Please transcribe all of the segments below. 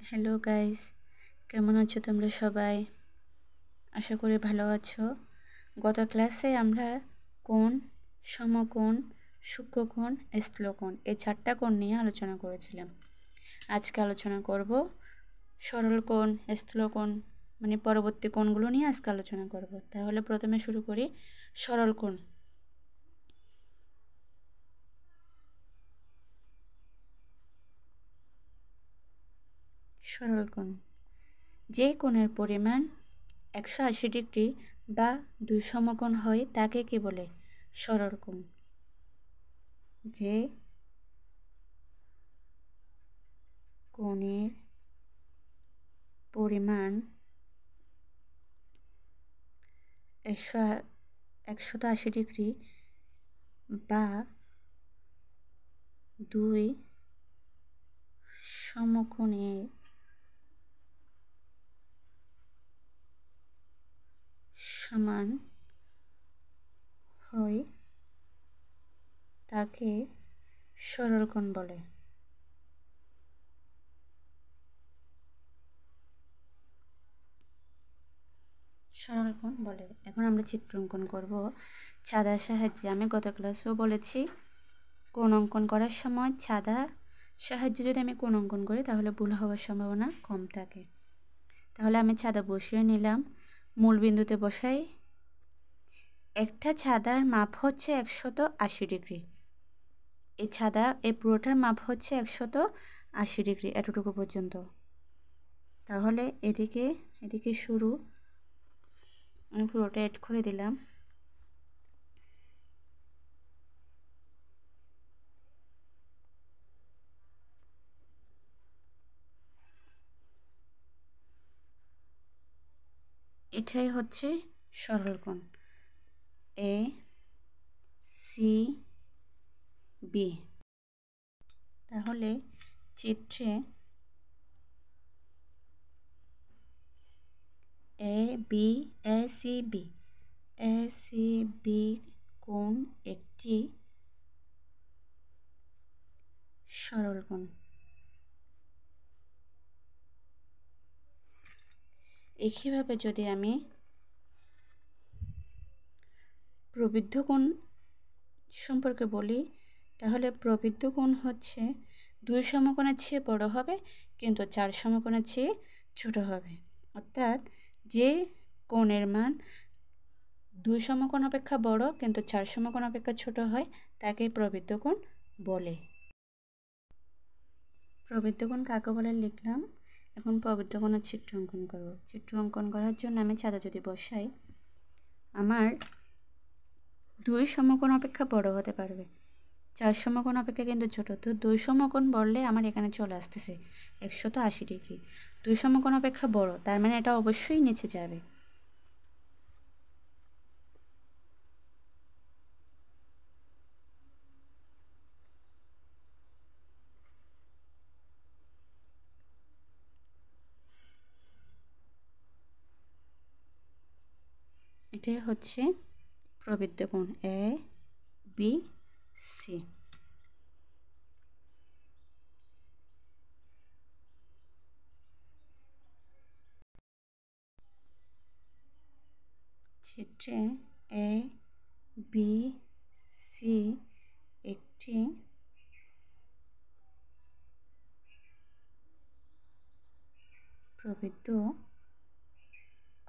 Hello guys, কেমন আছো তোমরা সবাই? আশা করি ভালো আছো। গত ক্লাসে আমরা কোণ, সমকোণ, সূক্ষ্মকোণ, স্থূলকোণ এই 4টা কোণ নিয়ে আলোচনা করেছিলাম। আজকে আলোচনা করব সরল কোণ, স্থূলকোণ মানে পরবর্তী কোণগুলো নিয়ে আজকে আলোচনা করব। তাহলে প্রথমে শুরু করি সরল কোণ। সরল কোণ যে কোণের পরিমাণ 180 ডিগ্রি বা 2 সমকোণ হয় তাকে কি বলে? সরল কোণ। যে কোণের পরিমাণ 180 ডিগ্রি বা 2 সমকোণের সমান হয় তাকে সরল কোণ বলে। সরল কোণ বলে। এখন আমরা চিত্র অঙ্কন করব চাঁদার সাহায্যে। আমি গত ক্লাসেও বলেছি কোণ অঙ্কন করার সময় চাঁদা সাহায্যে যদি আমি কোণ অঙ্কন করি তাহলে ভুল হওয়ার সম্ভাবনা কম থাকে। তাহলে আমি চাঁদা বসিয়ে নিলাম, মূল বিন্দুতে বসাই। একটা ছাদার মাপ হচ্ছে 180 ডিগ্রি। এই পুরোটার মাপ হচ্ছে 180 ডিগ্রি, এতটুকু পর্যন্ত। তাহলে এদিকে শুরু, আমি পুরোটা অ্যাড করে দিলাম। এটাই হচ্ছে সরল কোণ এ সি বি। তাহলে চিত্রে এ সি বি কোণ একটি সরল কোণ। একইভাবে যদি আমি প্রবৃদ্ধ কোণ সম্পর্কে বলি তাহলে প্রবৃদ্ধ কোণ হচ্ছে 2 সমকোণের চেয়ে বড় হবে কিন্তু 4 সমকোণের চেয়ে ছোট হবে। অর্থাৎ যে কোণের মান 2 সমকোণ অপেক্ষা বড় কিন্তু 4 সমকোণ অপেক্ষা ছোট হয় তাকে প্রবৃদ্ধ কোণ বলে। প্রবৃদ্ধ কোণ কাকে বলে লিখলাম। এখন প্রবৃদ্ধ কোণের চিত্র অঙ্কন করব। চিত্র অঙ্কন করার জন্য আমি চাঁদা যদি বসাই, আমার 2 সমকোণ অপেক্ষা বড় হতে পারবে, 4 সমকোণ অপেক্ষা কিন্তু ছোট। তো 2 সমকোণ বললে আমার এখানে চলে আসতেছে 180 ডিগ্রি। 2 সমকোণ অপেক্ষা বড়, তার মানে এটা অবশ্যই নিচে যাবে। এটাই হচ্ছে প্রবৃদ্ধ কোণ এ বি সি। চিত্রে এ বি সি একটি প্রবৃদ্ধ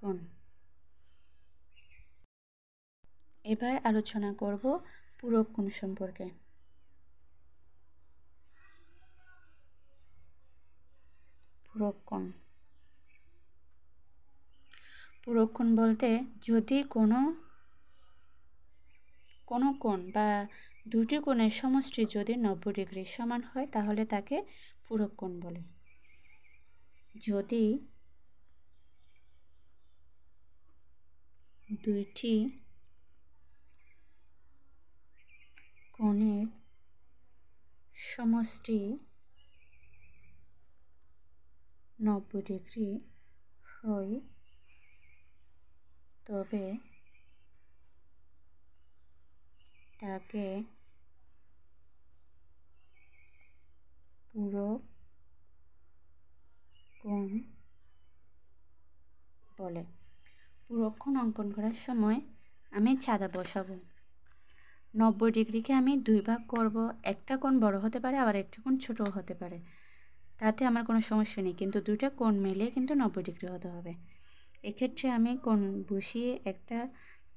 কোণ। এবার আলোচনা করব পূরক কোণ সম্পর্কে। পূরক কোণ বলতে যদি কোনো কোণ বা দুটি কোণের সমষ্টি যদি 90 ডিগ্রি সমান হয় তাহলে তাকে পূরক কোণ বলে। যদি দুইটি কোণের সমষ্টি 90 ডিগ্রি হয় তবে তাকে পূরক কোণ বলে। পুরো কোণ অঙ্কন করার সময় আমি চাঁদা বসাবো। 90 ডিগ্রিকে আমি 2 ভাগ করব। একটা কোণ বড় হতে পারে, আবার একটা কোণ ছোটও হতে পারে, তাতে আমার কোনো সমস্যা নেই, কিন্তু দুইটা কোণ মিলিয়ে কিন্তু 90 ডিগ্রি হতে হবে। এক্ষেত্রে আমি কোণ বসিয়ে একটা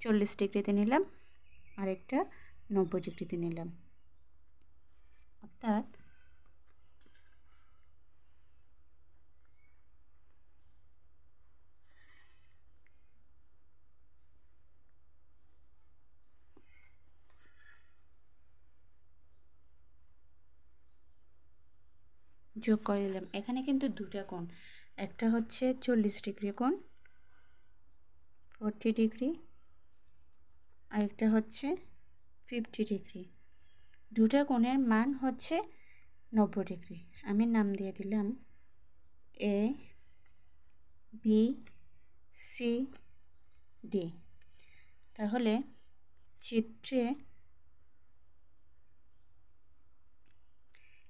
40 ডিগ্রিতে নিলাম আর একটা 90 ডিগ্রিতে নিলাম, অর্থাৎ যোগ করে দিলাম। এখানে কিন্তু দুটা কোণ, একটা হচ্ছে 40 ডিগ্রি কোণ 40 ডিগ্রি, আরেকটা হচ্ছে 50 ডিগ্রি। দুটা কোণের মান হচ্ছে 90 ডিগ্রি। আমি নাম দিয়ে দিলাম এ বি সি ডি। তাহলে চিত্রে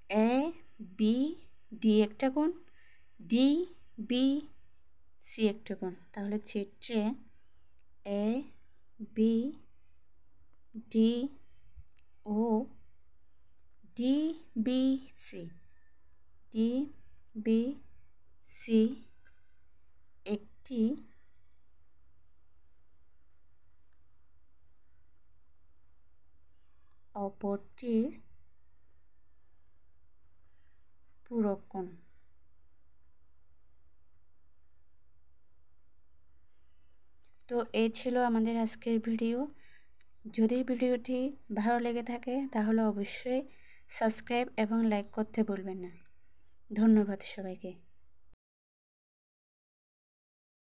এ বি ডি একটা কোণ, ডি বি সি একটা কোণ। তাহলে চিত্রে A B D O D B C একটি অপরটির পূরক কোণ। তো এই ছিল আমাদের আজকের ভিডিও। যদি ভিডিওটি ভালো লেগে থাকে তাহলে অবশ্যই সাবস্ক্রাইব এবং লাইক করতে ভুলবেন না। ধন্যবাদ সবাইকে।